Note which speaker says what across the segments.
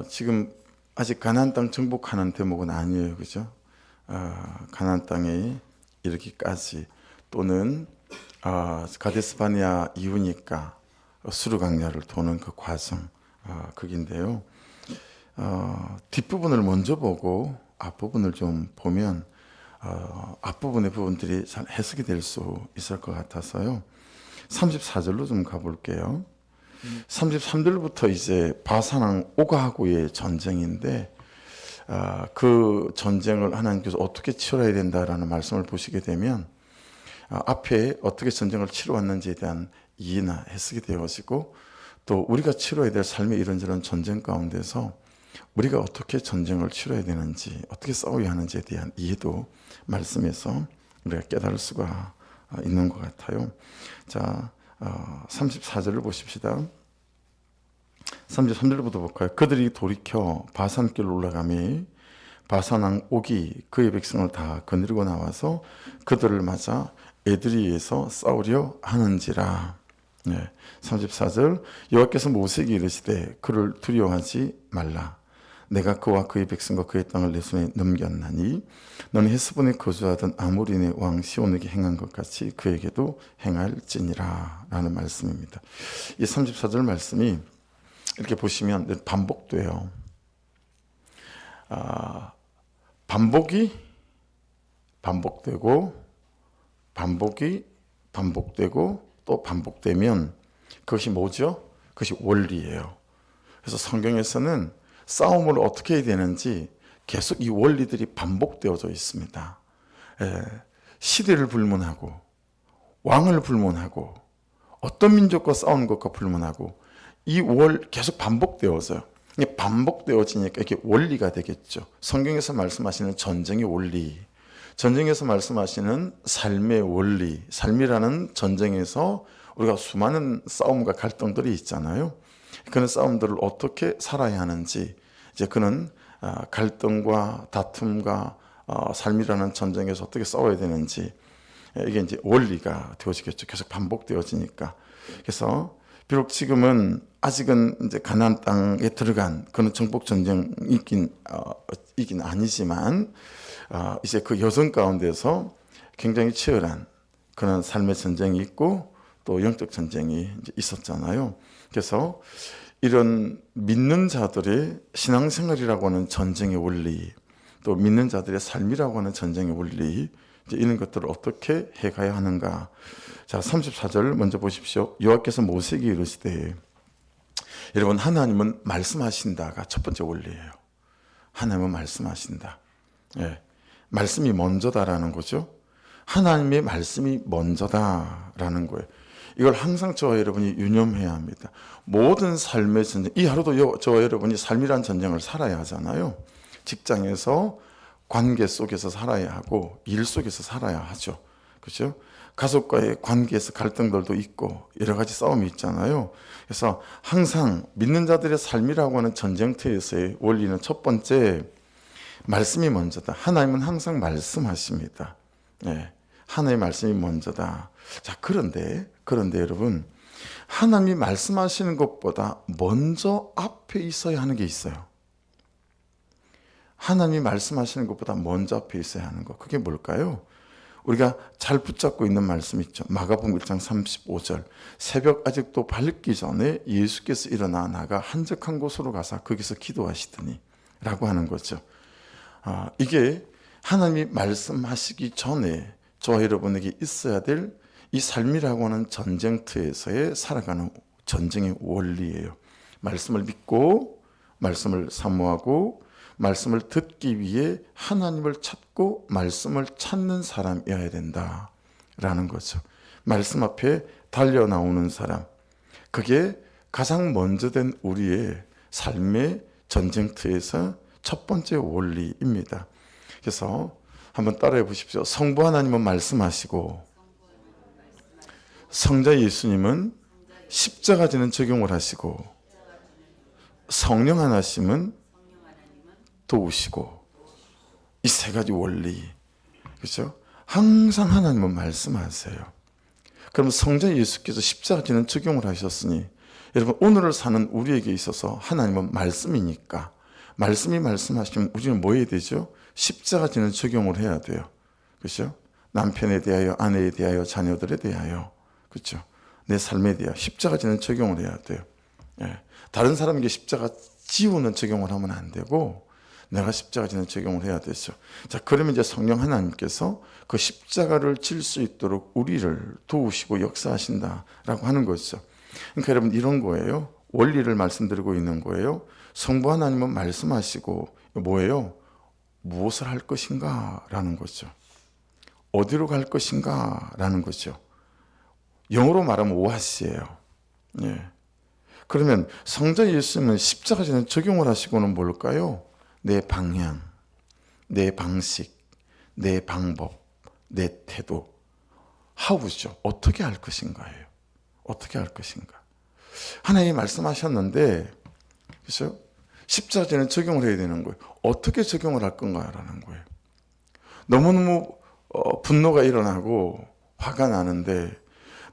Speaker 1: 지금 아직 가나안 땅 정복하는 대목은 아니에요, 그죠? 가나안 땅에 이르기까지 또는 가데스바네아 이후니까 수르 강야를 도는 그 과정, 그긴데요. 뒷부분을 먼저 보고 앞부분을 좀 보면 앞부분의 부분들이 잘 해석이 될 수 있을 것 같아서요. 34절로 좀 가볼게요. 33절부터 이제 바산왕 오가하고의 전쟁인데 그 전쟁을 하나님께서 어떻게 치러야 된다라는 말씀을 보시게 되면 앞에 어떻게 전쟁을 치러왔는지에 대한 이해나 해석이 되어지고 또 우리가 치러야 될 삶의 이런저런 전쟁 가운데서 우리가 어떻게 전쟁을 치러야 되는지 어떻게 싸워야 하는지에 대한 이해도 말씀에서 우리가 깨달을 수가 있는 것 같아요. 자, 34절을 보십시다. 33절부터 볼까요? 그들이 돌이켜 바산길로 올라가매 바산왕 옥이 그의 백성을 다 거느리고 나와서 그들을 맞아 에드리에서 싸우려 하는지라. 34절 여호와께서 모세에게 이르시되 그를 두려워하지 말라. 내가 그와 그의 백성과 그의 땅을 내 손에 넘겼나니 너는 헤스본에 거주하던 아모리의 왕 시온에게 행한 것 같이 그에게도 행할지니라 라는 말씀입니다. 이 34절 말씀이 이렇게 보시면 반복돼요. 반복이 반복되고 반복이 반복되고 또 반복되면 그것이 뭐죠? 그것이 원리예요. 그래서 성경에서는 싸움을 어떻게 해야 되는지 계속 이 원리들이 반복되어져 있습니다. 시대를 불문하고 왕을 불문하고 어떤 민족과 싸우는 것과 불문하고 이 계속 반복되어져요. 반복되어지니까 이게 원리가 되겠죠. 성경에서 말씀하시는 전쟁의 원리, 전쟁에서 말씀하시는 삶의 원리, 삶이라는 전쟁에서 우리가 수많은 싸움과 갈등들이 있잖아요. 그런 싸움들을 어떻게 살아야 하는지, 이제 그는 갈등과 다툼과 삶이라는 전쟁에서 어떻게 싸워야 되는지, 이게 이제 원리가 되어지겠죠. 계속 반복되어지니까. 그래서 비록 지금은 아직은 이제 가나안 땅에 들어간 그런 정복 전쟁이긴 아니지만 이제 그 여정 가운데서 굉장히 치열한 그런 삶의 전쟁이 있고 또 영적 전쟁이 이제 있었잖아요. 그래서 이런 믿는 자들의 신앙생활이라고 하는 전쟁의 원리, 또 믿는 자들의 삶이라고 하는 전쟁의 원리, 이제 이런 것들을 어떻게 해가야 하는가. 자, 34절 먼저 보십시오. 여호와께서 모세에게 이르시되, 여러분, 하나님은 말씀하신다가 첫 번째 원리예요. 하나님은 말씀하신다. 말씀이 먼저다라는 거죠. 하나님의 말씀이 먼저다라는 거예요. 이걸 항상 저와 여러분이 유념해야 합니다. 모든 삶의 전쟁, 이 하루도 저와 여러분이 삶이란 전쟁을 살아야 하잖아요. 직장에서 관계 속에서 살아야 하고 일 속에서 살아야 하죠. 그렇죠? 가족과의 관계에서 갈등들도 있고 여러 가지 싸움이 있잖아요. 그래서 항상 믿는 자들의 삶이라고 하는 전쟁터에서의 원리는 첫 번째, 말씀이 먼저다. 하나님은 항상 말씀하십니다. 하나님의 말씀이 먼저다. 자, 그런데 여러분, 하나님이 말씀하시는 것보다 먼저 앞에 있어야 하는 게 있어요. 하나님이 말씀하시는 것보다 먼저 앞에 있어야 하는 것. 그게 뭘까요? 우리가 잘 붙잡고 있는 말씀 있죠. 마가복음 1장 35절. 새벽 아직도 밝기 전에 예수께서 일어나 나가 한적한 곳으로 가서 거기서 기도하시더니 라고 하는 거죠. 이게 하나님이 말씀하시기 전에 저와 여러분에게 있어야 될 이 삶이라고 하는 전쟁터에서의 살아가는 전쟁의 원리예요. 말씀을 믿고 말씀을 사모하고 말씀을 듣기 위해 하나님을 찾고 말씀을 찾는 사람이어야 된다라는 거죠. 말씀 앞에 달려 나오는 사람, 그게 가장 먼저 된 우리의 삶의 전쟁터에서 첫 번째 원리입니다. 그래서 한번 따라해 보십시오. 성부 하나님은 말씀하시고 성자 예수님은 십자가 지는 적용을 하시고 성령 하나님은 도우시고, 이 세 가지 원리, 그렇죠? 항상 하나님은 말씀하세요. 그럼 성자 예수께서 십자가 지는 적용을 하셨으니 여러분 오늘을 사는 우리에게 있어서 하나님은 말씀이니까 말씀이 말씀하시면 우리는 뭐 해야 되죠? 십자가 지는 적용을 해야 돼요. 그렇죠? 남편에 대하여, 아내에 대하여, 자녀들에 대하여, 그렇죠? 내 삶에 대하여 십자가 지는 적용을 해야 돼요. 예. 다른 사람에게 십자가 지우는 적용을 하면 안 되고 내가 십자가 지는 적용을 해야 되죠. 자, 그러면 이제 성령 하나님께서 그 십자가를 질 수 있도록 우리를 도우시고 역사하신다라고 하는 거죠. 그러니까 여러분 이런 거예요. 원리를 말씀드리고 있는 거예요. 성부 하나님은 말씀하시고 뭐예요? 무엇을 할 것인가 라는 거죠. 어디로 갈 것인가 라는 거죠. 영어로 말하면 오아시예요. 예. 그러면 성자 예수님은 십자가 지는 적용을 하시고는 뭘까요? 내 방향, 내 방식, 내 방법, 내 태도, how죠. 어떻게 할 것인가예요. 어떻게 할 것인가. 하나님이 말씀하셨는데, 그렇죠? 십자가 지는 적용을 해야 되는 거예요. 어떻게 적용을 할 건가라는 거예요. 너무너무 분노가 일어나고 화가 나는데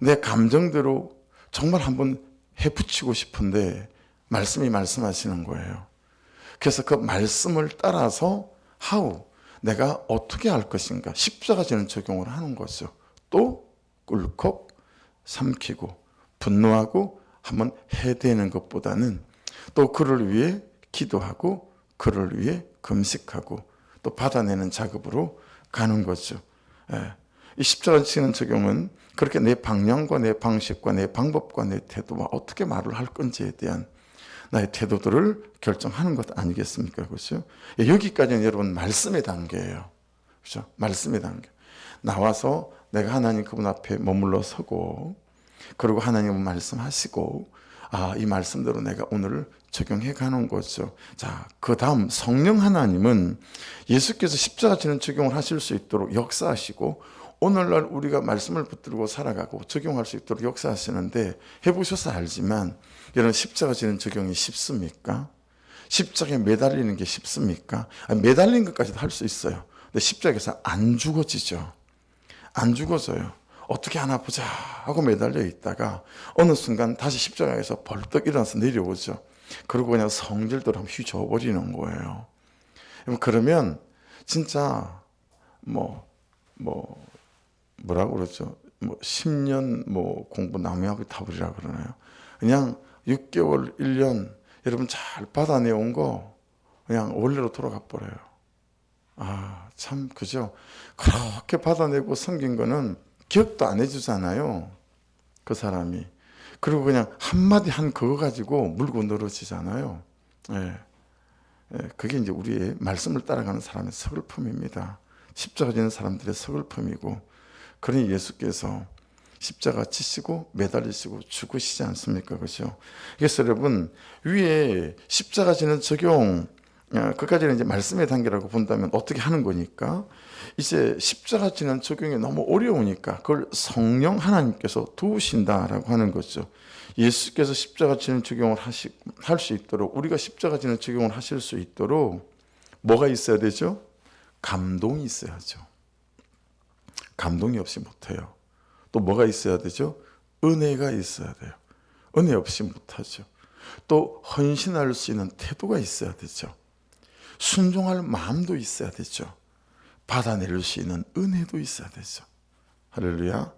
Speaker 1: 내 감정대로 정말 한번 해붙이고 싶은데 말씀이 말씀하시는 거예요. 그래서 그 말씀을 따라서 how, 내가 어떻게 할 것인가 십자가 지는 적용을 하는 거죠. 또 꿀꺽 삼키고 분노하고 한번 해대는 것보다는 또 그를 위해 기도하고 그를 위해 금식하고 또 받아내는 작업으로 가는 거죠. 예. 이 십자가 지는 적용은 그렇게 내 방향과 내 방식과 내 방법과 내 태도와 어떻게 말을 할 건지에 대한 나의 태도들을 결정하는 것 아니겠습니까? 그렇죠? 여기까지는 여러분 말씀의 단계예요. 그렇죠? 말씀의 단계. 나와서 내가 하나님 그분 앞에 머물러 서고 그리고 하나님은 말씀하시고 이 말씀대로 내가 오늘 적용해 가는 거죠. 자, 그 다음 성령 하나님은 예수께서 십자가 지는 적용을 하실 수 있도록 역사하시고 오늘날 우리가 말씀을 붙들고 살아가고 적용할 수 있도록 역사하시는데 해보셔서 알지만 여러분 십자가 지는 적용이 쉽습니까? 십자가에 매달리는 게 쉽습니까? 매달린 것까지도 할 수 있어요. 근데 십자가에서 안 죽어지죠. 안 죽어져요. 어떻게 하나 보자 하고 매달려 있다가 어느 순간 다시 십자가에서 벌떡 일어나서 내려오죠. 그리고 그냥 성질대로 한번 휘저어버리는 거예요. 그러면 진짜 뭐라고 그러죠? 10년 공부 남이하고 타버리라 그러나요? 그냥 6개월, 1년 여러분 잘 받아내온 거 그냥 원래로 돌아가 버려요. 참 그죠? 그렇게 받아내고 섬긴 거는 기억도 안 해주잖아요. 그 사람이. 그리고 그냥 한마디 한 그거 가지고 물고 늘어지잖아요. 예. 그게 이제 우리의 말씀을 따라가는 사람의 서글픔입니다. 십자가 지는 사람들의 서글픔이고, 그러니 예수께서 십자가 지시고 매달리시고 죽으시지 않습니까? 그렇죠? 그래서 여러분 위에 십자가 지는 적용, 그까지는 이제 말씀의 단계라고 본다면 어떻게 하는 거니까 이제 십자가 지는 적용이 너무 어려우니까 그걸 성령 하나님께서 도우신다라고 하는 거죠. 예수께서 십자가 지는 적용을 할 수 있도록 우리가 십자가 지는 적용을 하실 수 있도록 뭐가 있어야 되죠? 감동이 있어야죠. 감동이 없이 못해요. 또 뭐가 있어야 되죠? 은혜가 있어야 돼요. 은혜 없이 못하죠. 또 헌신할 수 있는 태도가 있어야 되죠. 순종할 마음도 있어야 되죠. 받아낼 수 있는 은혜도 있어야 되죠. 할렐루야.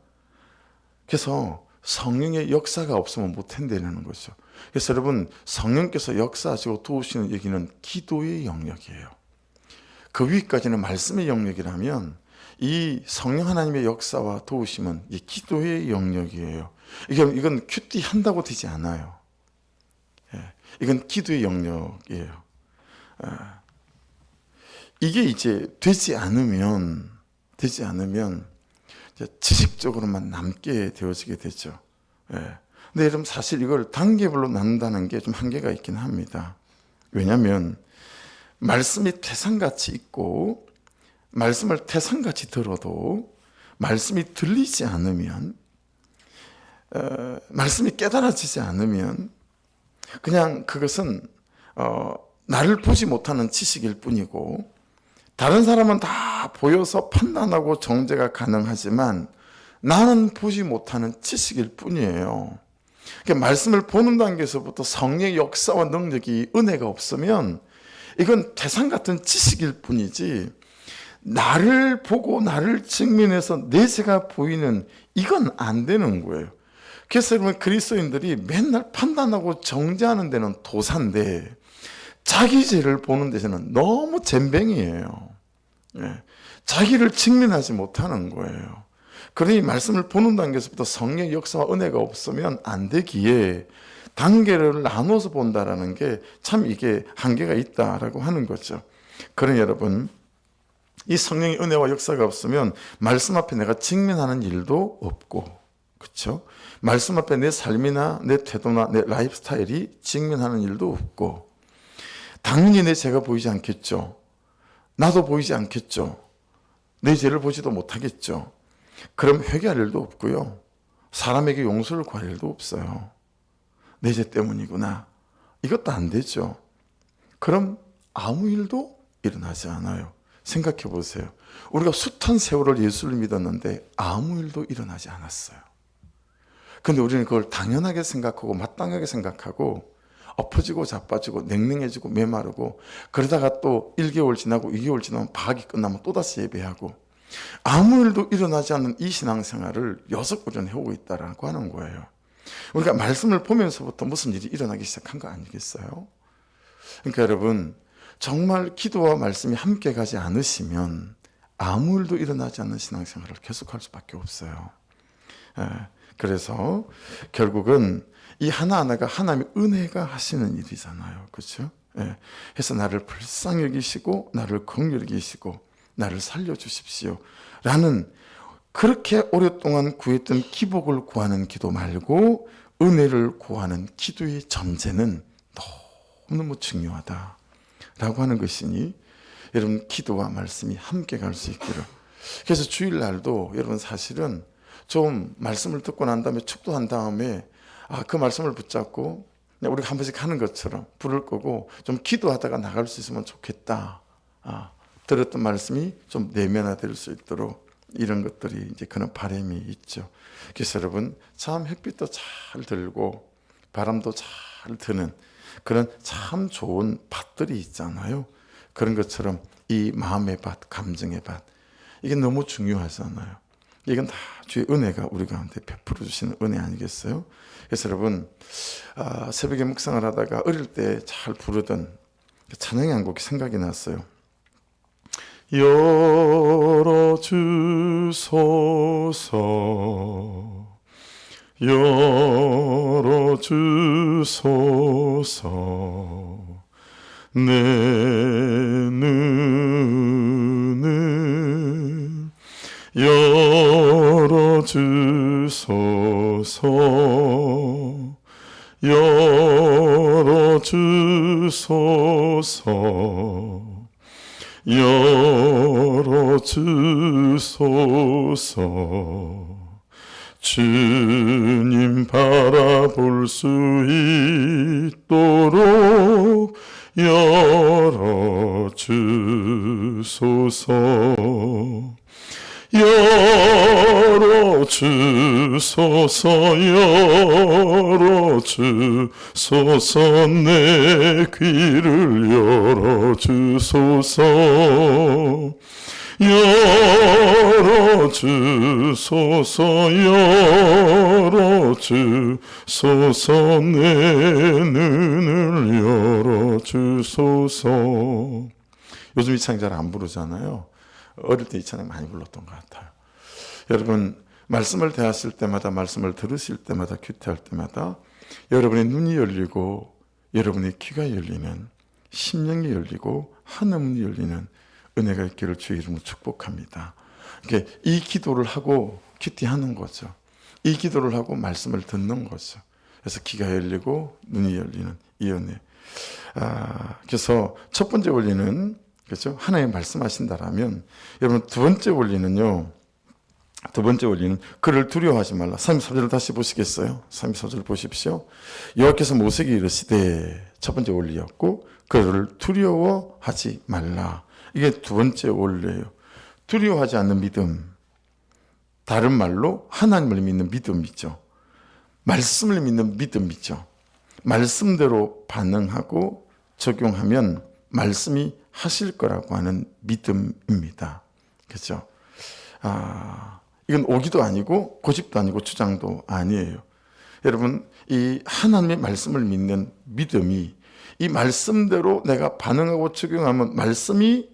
Speaker 1: 그래서 성령의 역사가 없으면 못 해내는 거죠. 그래서 여러분 성령께서 역사하시고 도우시는 얘기는 기도의 영역이에요. 그 위까지는 말씀의 영역이라면 이 성령 하나님의 역사와 도우심은 이 기도의 영역이에요. 이건 큐티 한다고 되지 않아요. 이건 기도의 영역이에요. 이게 이제 되지 않으면 이제 지식적으로만 남게 되어지게 되죠. 근데 여러분 사실 이걸 단계별로 나눈다는 게 좀 한계가 있긴 합니다. 왜냐하면 말씀이 태산같이 있고 말씀을 태산같이 들어도 말씀이 들리지 않으면 말씀이 깨달아지지 않으면 그냥 그것은 나를 보지 못하는 지식일 뿐이고 다른 사람은 다 보여서 판단하고 정죄가 가능하지만 나는 보지 못하는 지식일 뿐이에요. 그러니까 말씀을 보는 단계에서부터 성령의 역사와 능력이, 은혜가 없으면 이건 태산 같은 지식일 뿐이지, 나를 보고 나를 증명해서 내세가 보이는, 이건 안 되는 거예요. 그래서 여러분, 그리스도인들이 맨날 판단하고 정죄하는 데는 도사인데 자기 죄를 보는 데서는 너무 젬병이에요. 예. 자기를 직면하지 못하는 거예요. 그러니 말씀을 보는 단계에서부터 성령의 역사와 은혜가 없으면 안 되기에 단계를 나눠서 본다라는 게 참 이게 한계가 있다라고 하는 거죠. 그러니 여러분, 이 성령의 은혜와 역사가 없으면 말씀 앞에 내가 직면하는 일도 없고, 그렇죠? 말씀 앞에 내 삶이나 내 태도나 내 라이프 스타일이 직면하는 일도 없고, 당연히 내 죄가 보이지 않겠죠. 나도 보이지 않겠죠. 내 죄를 보지도 못하겠죠. 그럼 회개할 일도 없고요. 사람에게 용서를 구할 일도 없어요. 내 죄 때문이구나. 이것도 안 되죠. 그럼 아무 일도 일어나지 않아요. 생각해 보세요. 우리가 숱한 세월을 예수를 믿었는데 아무 일도 일어나지 않았어요. 근데 우리는 그걸 당연하게 생각하고 마땅하게 생각하고 엎어지고 자빠지고 냉랭해지고 메마르고, 그러다가 또 1개월 지나고 2개월 지나면 방학이 끝나면 또다시 예배하고, 아무 일도 일어나지 않는 이 신앙생활을 6개월 해오고 있다라고 하는 거예요. 우리가 말씀을 보면서부터 무슨 일이 일어나기 시작한 거 아니겠어요? 그러니까 여러분, 정말 기도와 말씀이 함께 가지 않으시면 아무 일도 일어나지 않는 신앙생활을 계속할 수밖에 없어요. 그래서 결국은 이 하나하나가 하나님의 은혜가 하시는 일이잖아요. 그렇죠? 그래서 나를 불쌍히 여기시고 나를 긍휼히 여기시고 나를 살려주십시오 라는, 그렇게 오랫동안 구했던 기복을 구하는 기도 말고 은혜를 구하는 기도의 전제는 너무너무 중요하다라고 하는 것이니, 여러분, 기도와 말씀이 함께 갈 수 있기를. 그래서 주일날도 여러분, 사실은 좀 말씀을 듣고 난 다음에 축도한 다음에 그 말씀을 붙잡고 우리가 한 번씩 하는 것처럼 불을 끄고 좀 기도하다가 나갈 수 있으면 좋겠다. 들었던 말씀이 좀 내면화될 수 있도록 이런 것들이 이제 그런 바람이 있죠. 그래서 여러분, 참 햇빛도 잘 들고 바람도 잘 드는 그런 참 좋은 밭들이 있잖아요. 그런 것처럼 이 마음의 밭, 감정의 밭, 이게 너무 중요하잖아요. 이건 다 주의 은혜가 우리 가운데 베풀어 주시는 은혜 아니겠어요? 그래서 여러분, 새벽에 묵상을 하다가 어릴 때 잘 부르던 찬양의 한 곡이 생각이 났어요. 열어주소서, 열어주소서, 내 눈을 열어주소서, 열어주소서, 열어주소서. 주님 바라볼 수 있도록 열어주소서. 열어주소서, 열어주소서, 내 귀를 열어주소서. 열어주소서, 열어주소서, 내 눈을 열어주소서. 요즘 이 찬양 잘 안 부르잖아요. 어릴 때 이 찬양 많이 불렀던 것 같아요. 여러분, 말씀을 대하실 때마다, 말씀을 들으실 때마다, 큐티할 때마다 여러분의 눈이 열리고 여러분의 귀가 열리는, 심령이 열리고 하늘문이 열리는 은혜가 있기를 주의 이름으로 축복합니다. 그러니까 이 기도를 하고 큐티하는 거죠. 이 기도를 하고 말씀을 듣는 거죠. 그래서 귀가 열리고 눈이 열리는 이 은혜. 그래서 첫 번째 원리는, 그렇죠? 하나님 말씀하신다라면, 여러분, 두 번째 원리는 그를 두려워하지 말라. 34절을 다시 보시겠어요? 34절 보십시오. 여호와께서 모세에게 이르시되, 첫 번째 원리였고, 그를 두려워하지 말라. 이게 두 번째 원리예요. 두려워하지 않는 믿음, 다른 말로 하나님을 믿는 믿음이죠. 말씀을 믿는 믿음이죠. 말씀대로 반응하고 적용하면 말씀이 하실 거라고 하는 믿음입니다. 그렇죠? 이건 오기도 아니고 고집도 아니고 주장도 아니에요. 여러분, 이 하나님의 말씀을 믿는 믿음이, 이 말씀대로 내가 반응하고 적용하면 말씀이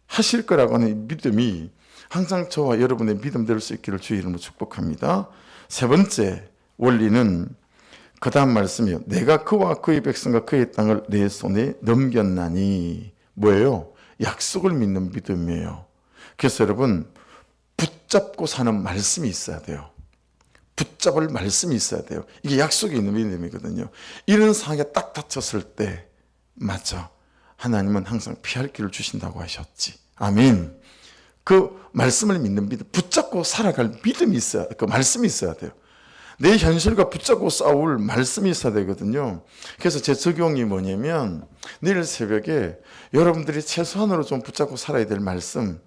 Speaker 1: 하실 거라고 하는 믿음이 항상 저와 여러분의 믿음 될 수 있기를 주의 이름으로 축복합니다. 세 번째 원리는 그 다음 말씀이요. 내가 그와 그의 백성과 그의 땅을 내 손에 넘겼나니. 뭐예요? 약속을 믿는 믿음이에요. 그래서 여러분, 붙잡고 사는 말씀이 있어야 돼요. 붙잡을 말씀이 있어야 돼요. 이게 약속이 있는 믿음이거든요. 이런 상황에 딱 닥쳤을 때, 맞아, 하나님은 항상 피할 길을 주신다고 하셨지. 아멘. 그 말씀을 믿는 믿음, 붙잡고 살아갈 믿음이 있어야, 그 말씀이 있어야 돼요. 내 현실과 붙잡고 싸울 말씀이 있어야 되거든요. 그래서 제 적용이 뭐냐면, 내일 새벽에 여러분들이 최소한으로 좀 붙잡고 살아야 될 말씀,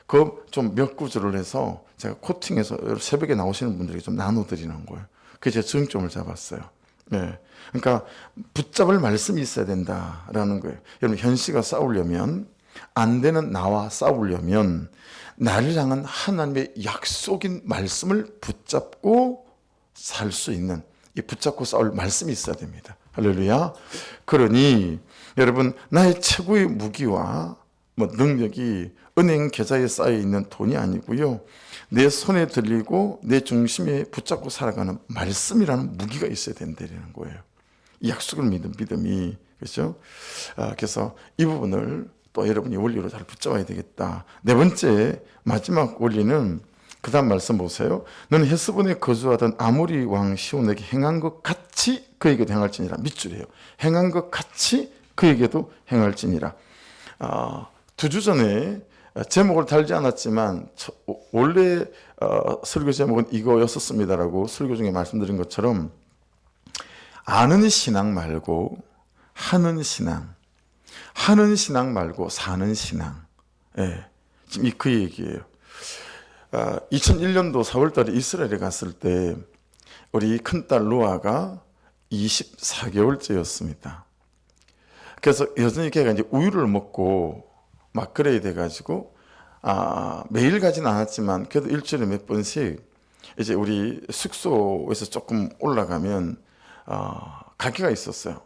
Speaker 1: 그 좀 몇 구절을 해서 제가 코팅해서 새벽에 나오시는 분들에게 좀 나눠드리는 거예요. 그게 제 정점을 잡았어요. 네. 그러니까 붙잡을 말씀이 있어야 된다라는 거예요. 여러분, 현실과 싸우려면, 안 되는 나와 싸우려면 나를 향한 하나님의 약속인 말씀을 붙잡고 살 수 있는, 이 붙잡고 싸울 말씀이 있어야 됩니다. 할렐루야. 그러니 여러분, 나의 최고의 무기와 능력이 은행 계좌에 쌓여 있는 돈이 아니고요, 내 손에 들리고 내 중심에 붙잡고 살아가는 말씀이라는 무기가 있어야 된다는 거예요. 이 약속을 믿는 믿음이, 그렇죠? 그래서 이 부분을 또 여러분이 원리로 잘 붙잡아야 되겠다. 네 번째, 마지막 원리는 그 다음 말씀 보세요. 너는 헤스본에 거주하던 아모리 왕 시온에게 행한 것 같이 그에게도 행할지니라. 밑줄이에요. 행한 것 같이 그에게도 행할지니라. 2주 전에 제목을 달지 않았지만 원래 설교 제목은 이거였었습니다라고 설교 중에 말씀드린 것처럼, 아는 신앙 말고 하는 신앙, 하는 신앙 말고 사는 신앙. 예, 지금 그 얘기예요. 2001년도 4월달에 이스라엘에 갔을 때 우리 큰딸 루아가 24개월째였습니다. 그래서 여전히 걔가 이제 우유를 먹고 막 그래야 돼가지고, 매일 가진 않았지만 그래도 일주일에 몇 번씩 이제 우리 숙소에서 조금 올라가면 가게가 있었어요.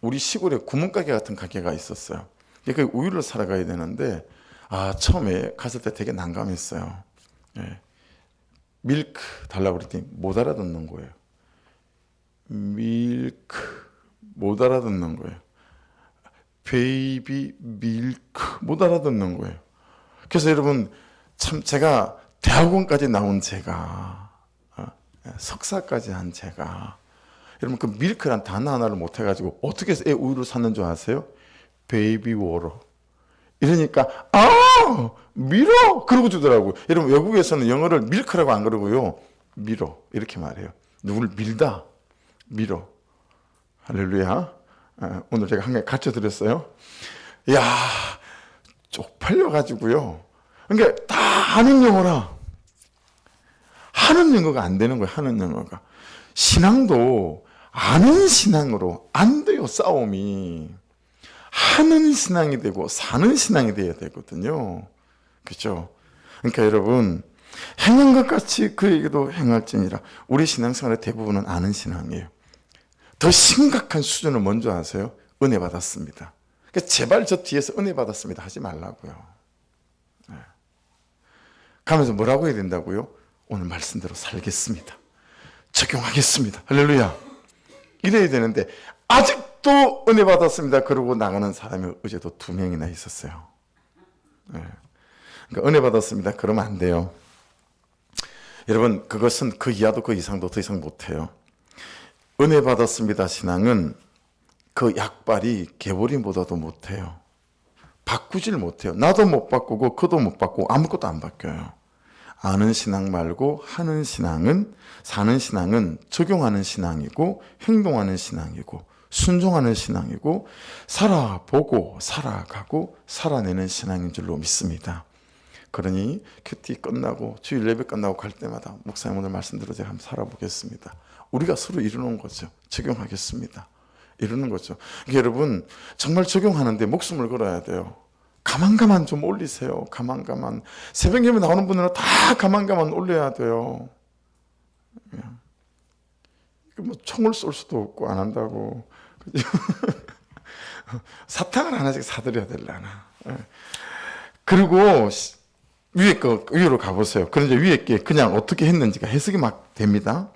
Speaker 1: 우리 시골에 구멍가게 같은 가게가 있었어요. 그 우유를 사러 가야 되는데, 처음에 갔을 때 되게 난감했어요. 예. 밀크 달라고 그랬더니 못 알아듣는 거예요. 밀크 못 알아듣는 거예요. 베이비 밀크 못 알아듣는 거예요. 그래서 여러분, 참 제가 대학원까지 나온 제가, 석사까지 한 제가, 여러분 그 밀크란 단어 하나를 못 해가지고 어떻게 해서 애 우유를 샀는 줄 아세요? 베이비 워러. 이러니까 밀어 그러고 주더라고요. 여러분, 외국에서는 영어를 밀크라고 안 그러고요, 밀어 이렇게 말해요. 누구를 밀다, 밀어. 할렐루야. 오늘 제가 한 개 가르쳐 드렸어요. 야, 쪽팔려가지고요. 그러니까 다 하는 영어라. 하는 영어가 안 되는 거예요. 하는 영어가. 신앙도 아는 신앙으로 안 돼요. 싸움이. 하는 신앙이 되고 사는 신앙이 돼야 되거든요. 그렇죠? 그러니까 여러분, 행한 것 같이 그에게도 행할지니라. 우리 신앙생활의 대부분은 아는 신앙이에요. 더 심각한 수준을 먼저 아세요? 은혜 받았습니다. 그러니까 제발 저 뒤에서 은혜 받았습니다 하지 말라고요. 네. 가면서 뭐라고 해야 된다고요? 오늘 말씀대로 살겠습니다. 적용하겠습니다. 할렐루야. 이래야 되는데, 아직도 은혜 받았습니다 그러고 나가는 사람이 어제도 2명이나 있었어요. 네. 그러니까 은혜 받았습니다 그러면 안 돼요. 여러분, 그것은 그 이하도 그 이상도 더 이상 못해요. 은혜 받았습니다 신앙은 그 약발이 개보림보다도 못해요. 바꾸질 못해요. 나도 못 바꾸고 그도 못 바꾸고 아무것도 안 바뀌어요. 아는 신앙 말고 하는 신앙은, 사는 신앙은 적용하는 신앙이고 행동하는 신앙이고 순종하는 신앙이고 살아보고 살아가고 살아내는 신앙인 줄로 믿습니다. 그러니 큐티 끝나고 주일 예배 끝나고 갈 때마다 목사님 오늘 말씀대로 제가 한번 살아보겠습니다. 우리가 서로 이루는 거죠. 적용하겠습니다. 이루는 거죠. 그러니까 여러분 정말 적용하는데 목숨을 걸어야 돼요. 가만 좀 올리세요. 가만. 새벽 예배 나오는 분들은 다 가만 올려야 돼요. 뭐 총을 쏠 수도 없고 안 한다고. 사탕을 하나씩 사드려야 되려나. 그리고 위에 거 위로 가보세요. 그런데 위에 게 그냥 어떻게 했는지가 해석이 막 됩니다.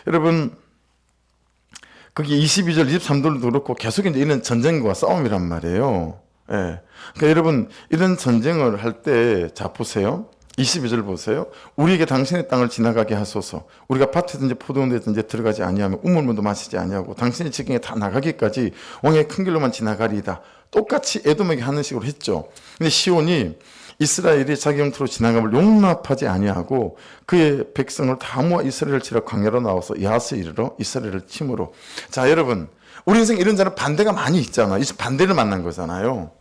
Speaker 1: 여러분 거기 22절, 23절도 그렇고 계속 이제 이런 전쟁과 싸움이란 말이에요. 예. 그러니까 여러분 이런 전쟁을 할 때 자 보세요. 22절 보세요. 우리에게 당신의 땅을 지나가게 하소서. 우리가 밭이든지 포도원이든지 들어가지 아니하며 우물물도 마시지 아니하고 당신의 지경에 다 나가기까지 왕의 큰 길로만 지나가리이다. 똑같이 에돔에게 하는 식으로 했죠. 근데 시온이 이스라엘이 자기 영토로 지나감을 용납하지 아니하고 그의 백성을 다 모아 이스라엘을 치러 광야로 나와서 야스에 이르러 이스라엘을 침으로. 자 여러분 우리 인생 이런 자는 반대가 많이 있잖아. 이제 반대를 만난 거잖아요.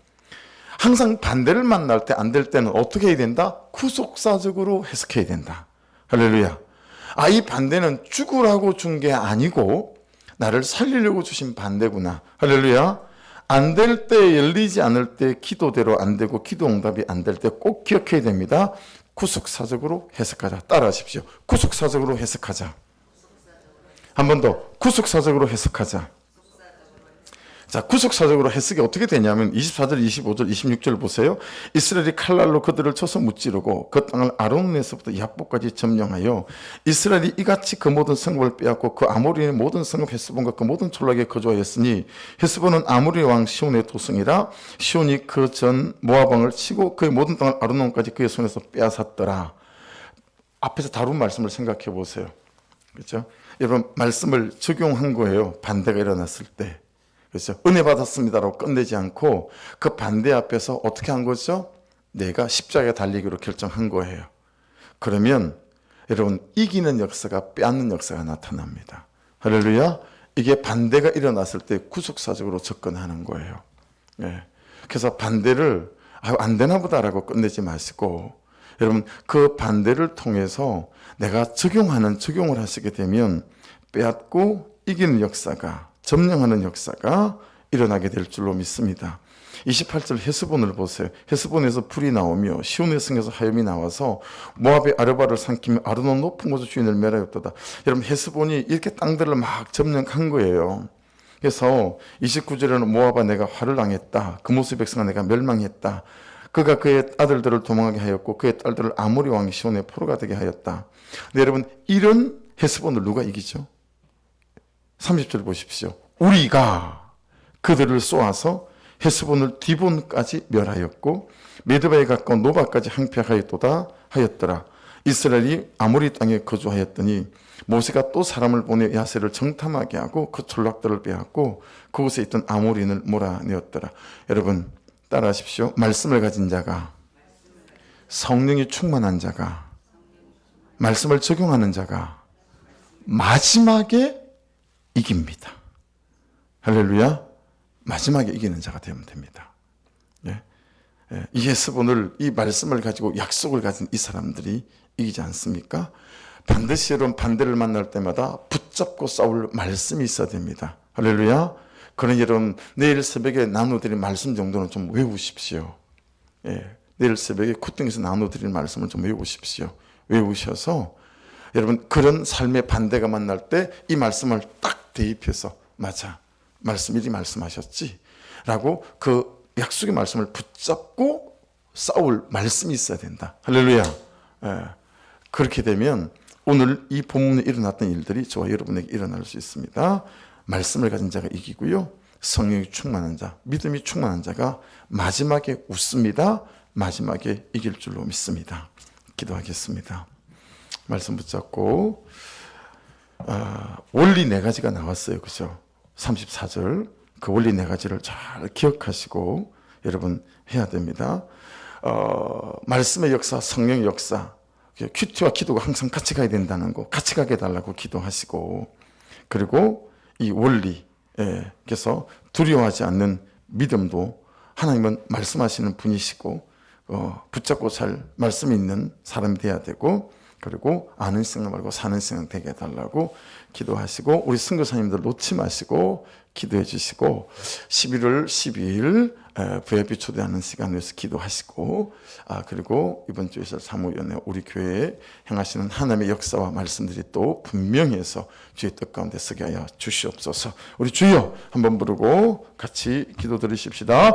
Speaker 1: 항상 반대를 만날 때 안 될 때는 어떻게 해야 된다? 구속사적으로 해석해야 된다. 할렐루야. 이 반대는 죽으라고 준 게 아니고 나를 살리려고 주신 반대구나. 할렐루야. 안 될 때, 열리지 않을 때 기도대로 안 되고 기도 응답이 안 될 때 꼭 기억해야 됩니다. 구속사적으로 해석하자. 따라하십시오. 구속사적으로 해석하자. 한 번 더. 구속사적으로 해석하자. 자, 구속사적으로 해석이 어떻게 되냐면 24절, 25절, 26절 보세요. 이스라엘이 칼날로 그들을 쳐서 무찌르고 그 땅을 아론에서부터 야복까지 점령하여 이스라엘이 이같이 그 모든 성읍을 빼앗고 그 아모리의 모든 성읍 헤스본과 그 모든 촌락에 거주하였으니 헤스본은 아모리 왕 시온의 도성이라 시온이 그 전 모압 왕을 치고 그의 모든 땅을 아르논까지 그의 손에서 빼앗았더라. 앞에서 다룬 말씀을 생각해 보세요. 그렇죠? 여러분 말씀을 적용한 거예요. 반대가 일어났을 때. 그렇죠? 은혜 받았습니다라고 끝내지 않고 그 반대 앞에서 어떻게 한 거죠? 내가 십자가에 달리기로 결정한 거예요. 그러면 여러분 이기는 역사가 빼앗는 역사가 나타납니다. 할렐루야. 이게 반대가 일어났을 때 구속사적으로 접근하는 거예요. 예. 그래서 반대를 안 되나 보다라고 끝내지 마시고 여러분 그 반대를 통해서 내가 적용을 하시게 되면 빼앗고 이기는 역사가 점령하는 역사가 일어나게 될 줄로 믿습니다. 28절 헤스본을 보세요. 헤스본에서 불이 나오며 시온의 성에서 하염이 나와서 모압의 아르바를 삼키며 아르논 높은 곳의 주인을 멸하였도다. 여러분 헤스본이 이렇게 땅들을 막 점령한 거예요. 그래서 29절에는 모압아 내가 화를 당했다. 그 모습의 백성아 내가 멸망했다. 그가 그의 아들들을 도망하게 하였고 그의 딸들을 아모리 왕이 시온의 포로가 되게 하였다. 근데 여러분 이런 헤스본을 누가 이기죠? 30절 보십시오. 우리가 그들을 쏘아서 헤스본을 디본까지 멸하였고 메드바에 가까운 노바까지 항폐하였도다 하였더라. 이스라엘이 아모리 땅에 거주하였더니 모세가 또 사람을 보내 야세를 정탐하게 하고 그 촌락들을 빼앗고 그곳에 있던 아모리인을 몰아내었더라. 여러분 따라하십시오. 말씀을 가진 자가, 성령이 충만한 자가, 말씀을 적용하는 자가 마지막에 이깁니다. 할렐루야. 마지막에 이기는 자가 되면 됩니다. 예. 예. 이 헤스본을, 이 말씀을 가지고 약속을 가진 이 사람들이 이기지 않습니까? 반드시 여러분 반대를 만날 때마다 붙잡고 싸울 말씀이 있어야 됩니다. 할렐루야. 그러니 여러분 내일 새벽에 나눠드릴 말씀 정도는 좀 외우십시오. 예. 내일 새벽에 쿠등에서 나눠드릴 말씀을 좀 외우십시오. 외우셔서 여러분 그런 삶의 반대가 만날 때 이 말씀을 딱 대입해서 맞아. 말씀 이리 말씀하셨지? 라고 그 약속의 말씀을 붙잡고 싸울 말씀이 있어야 된다. 할렐루야. 예. 그렇게 되면 오늘 이 본문에 일어났던 일들이 저와 여러분에게 일어날 수 있습니다. 말씀을 가진 자가 이기고요. 성령이 충만한 자, 믿음이 충만한 자가 마지막에 웃습니다. 마지막에 이길 줄로 믿습니다. 기도하겠습니다. 말씀 붙잡고 원리 네 가지가 나왔어요. 그죠? 34절 그 원리 네 가지를 잘 기억하시고 여러분 해야 됩니다. 말씀의 역사, 성령의 역사, 큐티와 기도가 항상 같이 가야 된다는 거, 같이 가게 해달라고 기도하시고, 그리고 이 원리, 그래서 두려워하지 않는 믿음도 하나님은 말씀하시는 분이시고 붙잡고 잘 말씀이 있는 사람이 돼야 되고, 그리고 아는 생각 말고 사는 생각 되게 해달라고 기도하시고, 우리 선교사님들 놓지 마시고 기도해 주시고, 11월 12일 VIP 초대하는 시간 위해서 기도하시고, 그리고 이번 주에서 사무위원회 우리 교회에 행하시는 하나님의 역사와 말씀들이 또 분명히 해서 주의 뜻 가운데 서게 하여 주시옵소서. 우리 주여 한번 부르고 같이 기도 드리십시다.